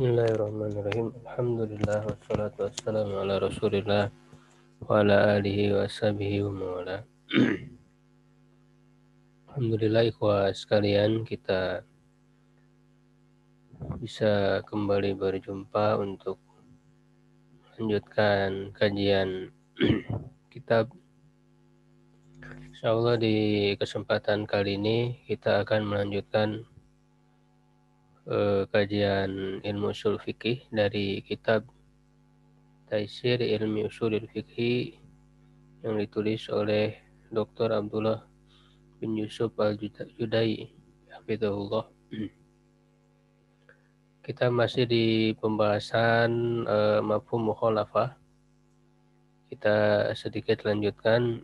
Bismillahirrahmanirrahim. Alhamdulillah wassalatu wassalamu ala Rasulillah wa ala alihi wa sahbihi wa mawala. Alhamdulillah ikhwah sekalian, kita bisa kembali berjumpa untuk lanjutkan kajian kitab. Insyaallah di kesempatan kali ini kita akan melanjutkan kajian ilmu usul fikih dari kitab Taisir Ilmi Usulil Fikhi yang ditulis oleh Dr. Abdullah bin Yusuf Al-Judai, hafizahullah. Kita masih di pembahasan mafhum mukhalafah. Kita sedikit lanjutkan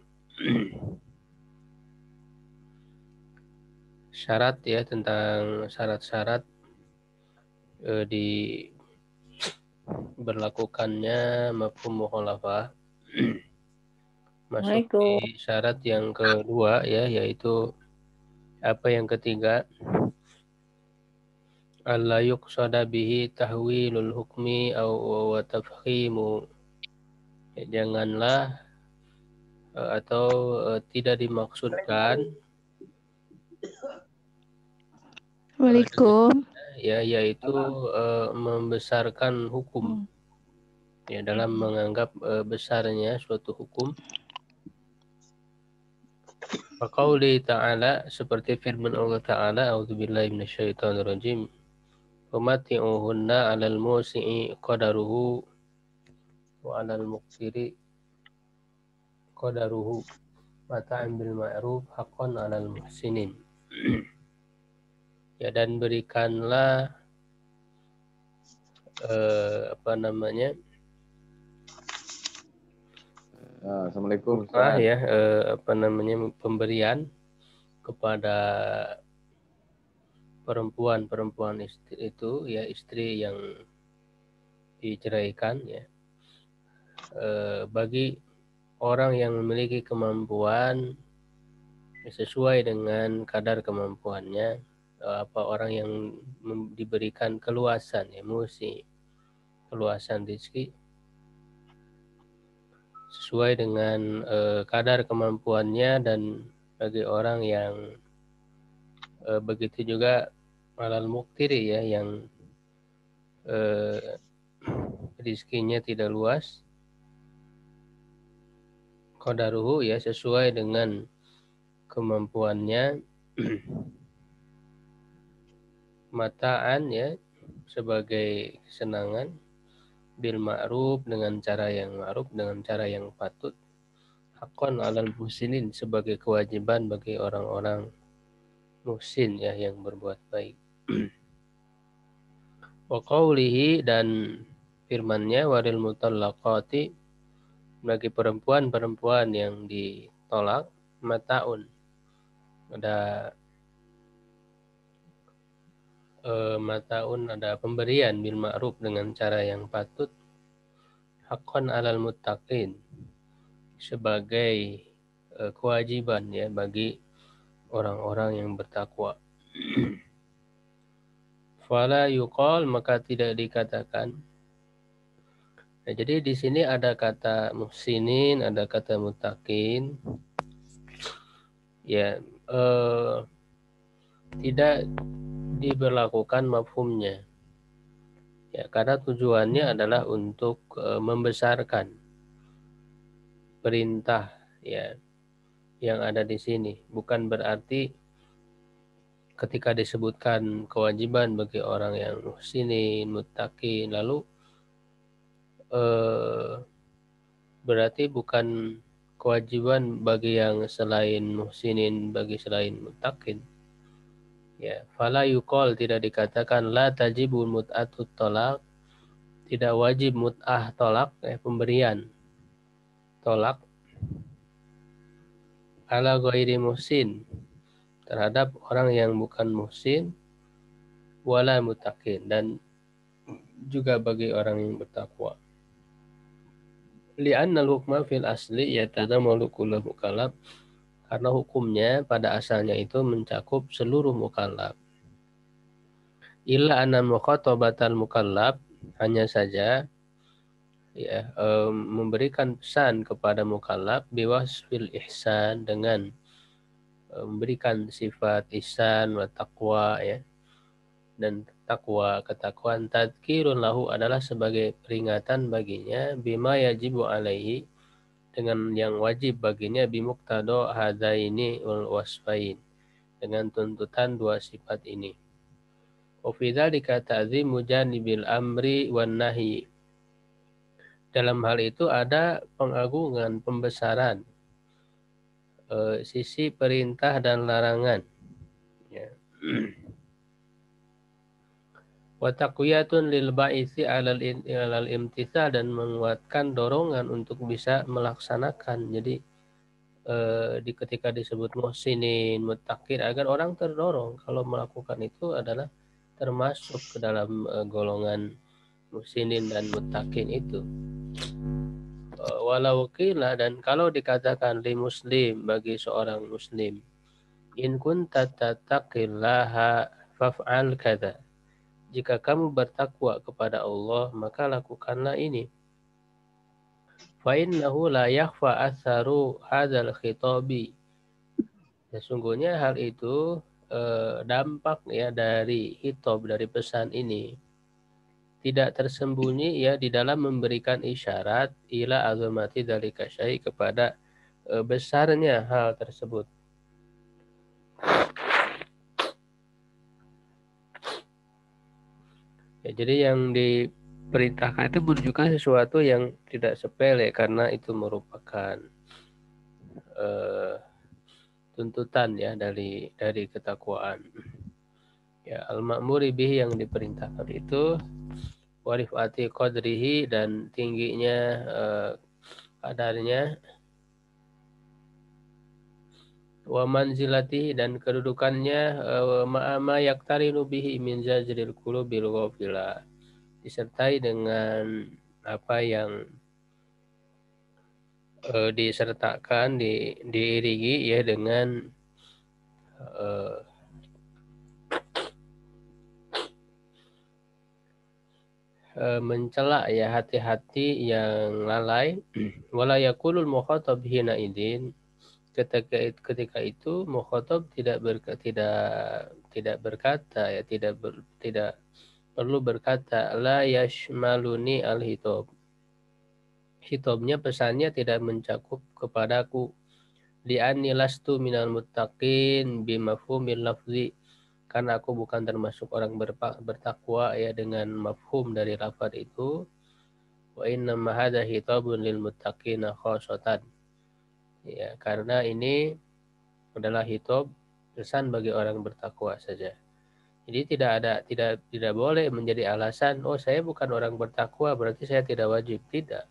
syarat ya, tentang syarat-syarat di berlakukannya mafhum mukhalafah. Masuk di syarat yang kedua ya, yaitu yang ketiga, alla yuqsada bihi tahwilul hukmi wa tafhimu. Janganlah atau tidak dimaksudkan yaitu membesarkan hukum ya, dalam menganggap besarnya suatu hukum. Faqauli ta'ala, seperti firman Allah Ta'ala, a'udzubillahi minasyaitonirrajim, "Famati'uhunna 'alal musi'i qadaruhu wa 'alal muqsiri qadaruhu mata'an bil ma'ruf haqqan 'alal muhsinin." Ya, dan berikanlah Assalamualaikum ya, pemberian kepada perempuan itu ya, istri yang diceraikan ya, bagi orang yang memiliki kemampuan sesuai dengan kadar kemampuannya, orang yang diberikan keluasan emosi, keluasan rezeki sesuai dengan kadar kemampuannya, dan bagi orang yang begitu juga alal muqtiri ya, yang rezekinya tidak luas, qadaruhu ya, sesuai dengan kemampuannya, mata'an ya, sebagai kesenangan, bil ma'ruf, dengan cara yang ma'ruf, dengan cara yang patut, haqqan 'alal muhsinin, sebagai kewajiban bagi orang-orang muhsin ya, yang berbuat baik. Wa qawlihi, dan firman-Nya, waril mutallaqati, bagi perempuan-perempuan yang ditolak, mata'un, ada ada pemberian bil ma'ruf, dengan cara yang patut, haqqan 'alal muttaqin, sebagai kewajiban ya bagi orang-orang yang bertakwa. Fala yuqal, maka tidak dikatakan. Nah, jadi di sini ada kata muhsinin, ada kata muttaqin. Ya, tidak diberlakukan mafhumnya. Ya, karena tujuannya adalah untuk membesarkan perintah ya yang ada di sini. Bukan berarti ketika disebutkan kewajiban bagi orang yang muhsinin, muttaqin, lalu berarti bukan kewajiban bagi yang selain muhsinin, bagi selain muttaqin. Ya, fala yuqal, tidak dikatakan la tajibul mut'atut tolak, tidak wajib mut'ah tolak, pemberian tolak, ala ghairi muhsin, terhadap orang yang bukan muhsin, wala muttaqin, dan juga bagi orang yang bertakwa. Li'anna al-hukma fil asli yatadammalu kulla mukallaf, karena hukumnya pada asalnya itu mencakup seluruh mukallaf. Illa anna mukhatabatal mukallaf, hanya saja ya memberikan pesan kepada mukallaf biwasfil ihsan, dengan memberikan sifat ihsan wa taqwa ya, dan takwa, ketakwaan. Tadzkirun lahu adalah sebagai peringatan baginya, bima yajibu alaihi, dengan yang wajib baginya, bimuqtado hadaini wal wasfain, dengan tuntutan dua sifat ini. Wa fi dzalika ta'zimu janibil amri wan nahyi, dalam hal itu ada pengagungan, pembesaran sisi perintah dan larangan ya. Wa taqwiyatun lil ba'isi 'alal imtithal, dan menguatkan dorongan untuk bisa melaksanakan. Jadi ketika disebut muhsinin, muttaqin, agar orang terdorong kalau melakukan itu adalah termasuk ke dalam golongan muhsinin dan muttaqin itu. Walau qila, dan kalau dikatakan li muslim, bagi seorang muslim, in kunta tattaqillaha faf'al kadza, jika kamu bertakwa kepada Allah maka lakukanlah ini. Fa innahu la yakhfa atharu hadzal khitabi, sesungguhnya hal itu dampak ya dari hitab, dari pesan ini tidak tersembunyi ya di dalam memberikan isyarat ila azamati dzalika syai', kepada besarnya hal tersebut. Ya, jadi yang diperintahkan itu menunjukkan sesuatu yang tidak sepele, karena itu merupakan tuntutan ya dari ketakwaan. Ya, al-ma'muri bihi, yang diperintahkan itu, warifati qadrihi, dan tingginya kadarnya, wa manzilatihi, dan kedudukannya, ma'ama yaktarinu bihi min zajril qulubil ghafila, disertai dengan apa yang disertakan, diiringi ya dengan mencela ya hati-hati yang lalai. Wala yaqulul mukhatab hina idin, ketika itu mukhatab tidak berkata ya, tidak perlu berkata la yashmaluni al hitab, hitabnya, pesannya tidak mencakup kepadaku, li'anni lastu minal muttaqin bimafhumil lafzi, karena aku bukan termasuk orang bertakwa ya dengan mafhum dari lafaz itu. Wa inna ma hadza hitabun lil muttaqina khassatan, ya karena ini adalah hitab, pesan bagi orang bertakwa saja. Jadi tidak boleh menjadi alasan, oh saya bukan orang bertakwa berarti saya tidak wajib. Tidak.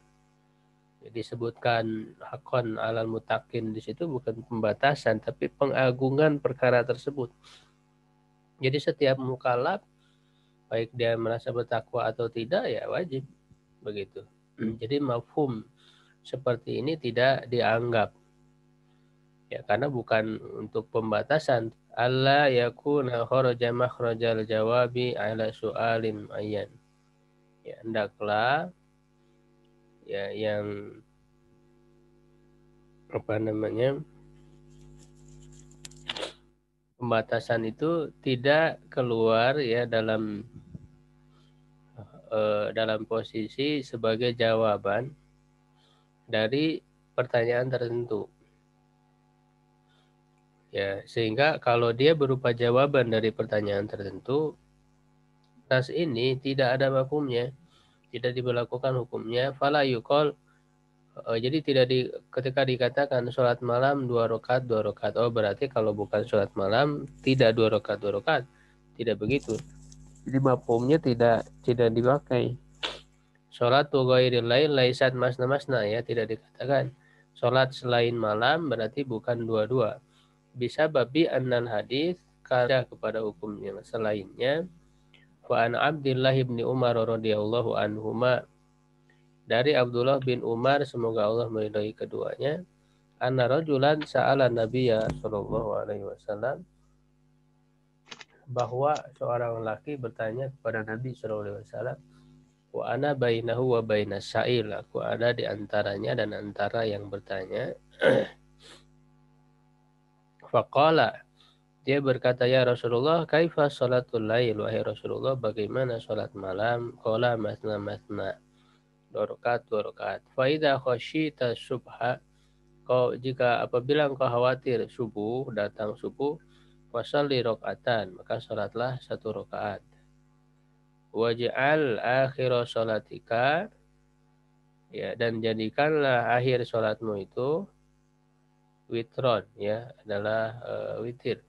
Jadi disebutkan hakon alal mutakin di situ bukan pembatasan, tapi pengagungan perkara tersebut. Jadi setiap mukallaf, baik dia merasa bertakwa atau tidak, ya wajib begitu. Jadi mafhum seperti ini tidak dianggap ya, karena bukan untuk pembatasan. Allah yakuna kharaja makhrajal jawabi ala su'alin ayyan, ya hendaklah ya yang pembatasan itu tidak keluar ya dalam posisi sebagai jawaban dari pertanyaan tertentu. Ya, sehingga kalau dia berupa jawaban dari pertanyaan tertentu, nas ini tidak ada mafhumnya, tidak diberlakukan hukumnya. Fala yuqal, jadi ketika dikatakan sholat malam 2 rakaat 2 rakaat, oh berarti kalau bukan sholat malam tidak 2 rakaat 2 rakaat, tidak begitu. Jadi mafhumnya tidak dipakai. Sholat ghairil lail laisat masna ya, tidak dikatakan sholat selain malam berarti bukan dua-dua. Bisa babi annal hadis, karena kepada hukum yang selainnya. Wa an Abdullah bin Umar radhiyallahu anhuma, dari Abdullah bin Umar semoga Allah meridhai keduanya, anna rajulan sa'ala nabiyya sallallahu alaihi wasallam, bahwa seorang laki bertanya kepada Nabi SAW, wa ana bainahu wa bainas sa'il, aku ada di antaranya dan antara yang bertanya. Faqala, dia berkata, ya Rasulullah, kaifa salatul lail, wahai Rasulullah, bagaimana salat malam? Qala masna masna, 2 rakaat. Fa idza khasyita subha, jika apabila engkau khawatir subuh, datang subuh, fasalli rakaatan, maka salatlah 1 rakaat. Waj'al akhir salatika, ya, dan jadikanlah akhir salatmu itu witron, ya, adalah witir.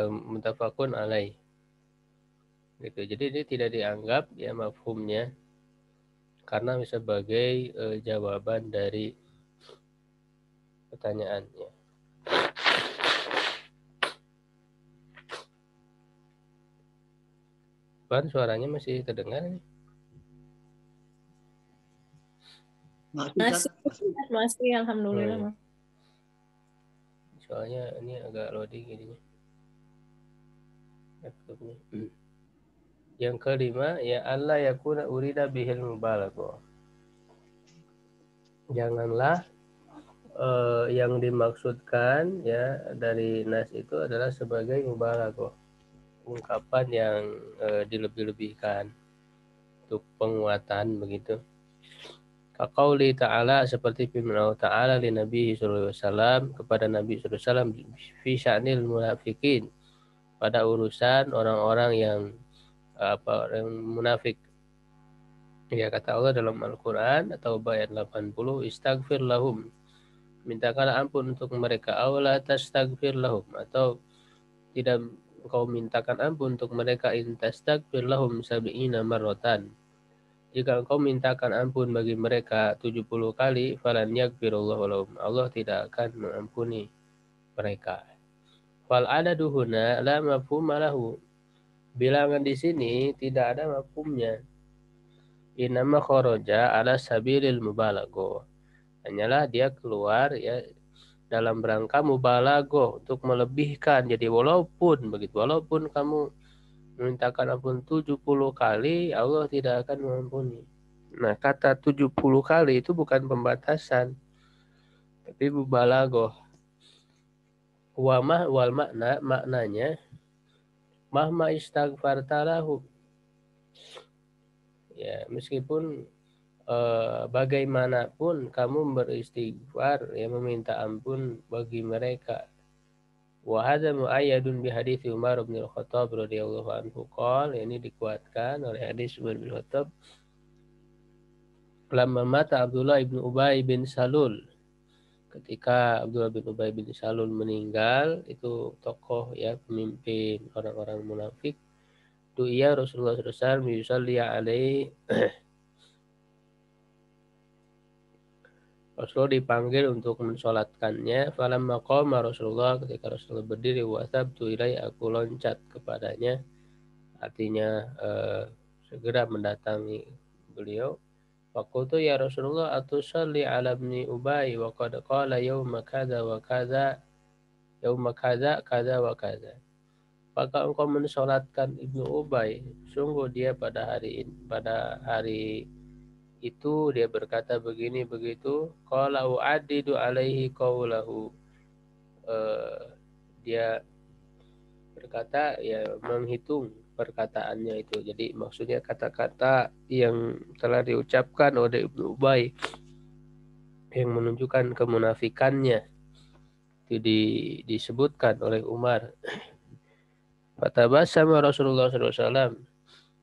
Muttafaqun alaih. Gitu. Jadi ini tidak dianggap ya mafhumnya karena sebagai jawaban dari pertanyaannya. Pan suaranya masih terdengar nih? Masih, alhamdulillah. Soalnya ini agak loading jadinya. Yang kelima, ya Allah yakuna urida bihil mubalaghah. Janganlah yang dimaksudkan ya dari nas itu adalah sebagai mubalaghah, ungkapan yang dilebih-lebihkan untuk penguatan begitu. Kaqauli ta'ala, seperti firman Allah Ta'ala li Nabi sallallahu alaihi wasallam, kepada Nabi sallallahu alaihi wasallam, fi sya'nil munafikin, pada urusan orang-orang yang yang munafik. Ya, kata Allah dalam Al-Qur'an atau ayat 80, istaghfir lahum, mintakanlah ampun untuk mereka, awla tastaghfir lahum, atau tidak engkau mintakan ampun untuk mereka, in tastaghfir lahum sab'ina marratan, jika engkau mintakan ampun bagi mereka 70 kali, falan yaghfirullahu lahum, Allah tidak akan mengampuni mereka. Fal adadu huna la mafhuma lahu, bilangan di sini tidak ada mafhumnya. Inama kharaja ala sabilil mubalaghah, hanyalah dia keluar ya dalam rangka mubalaghah, untuk melebihkan. Jadi walaupun kamu memintakan ampun 70 kali, Allah tidak akan mengampuni. Nah, kata 70 kali itu bukan pembatasan, tapi mubalaghah. Wal maknanya mahma istaghfarta lahu, ya, meskipun bagaimanapun kamu beristighfar, ya, meminta ampun bagi mereka. Wa hadza muayyadun bi hadits Umar bin Al-Khattab radhiyallahu anhu qala, ini dikuatkan oleh hadis Umar bin Khattab, lamma mata Abdullah ibn Ubay bin Salul, ketika Abdullah bin Ubay bin Salul meninggal, itu tokoh ya pemimpin orang-orang munafik, du'iya Rasulullah SAW yusalli alaihi, Rasulullah dipanggil untuk mensolatkannya. Falamma qama Rasulullah, ketika Rasulullah berdiri, wasabtu ilai, aku loncat kepadanya, artinya segera mendatangi beliau. Faqultu ya Rasulullah, atusalli ala ibni Ubay wa qad qala yawma kadza wa kadza, yawma kadza kadza wa kadza. Apakah engkau mensolatkan Ibnu Ubay? Sungguh dia pada hari itu dia berkata begini begitu. Qala u'addidu alaihi qawlahu, dia berkata ya menghitung perkataannya itu. Jadi maksudnya kata-kata yang telah diucapkan oleh Ibnu Ubay yang menunjukkan kemunafikannya itu disebutkan oleh Umar. Fatabassama Rasulullah SAW,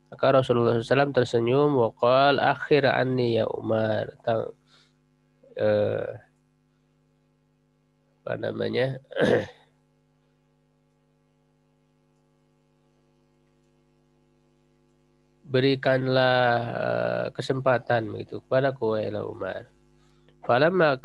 maka Rasulullah SAW tersenyum, waqal akhir anni ya Umar, apa namanya, berikanlah kesempatan begitu kepada Umar. Falamma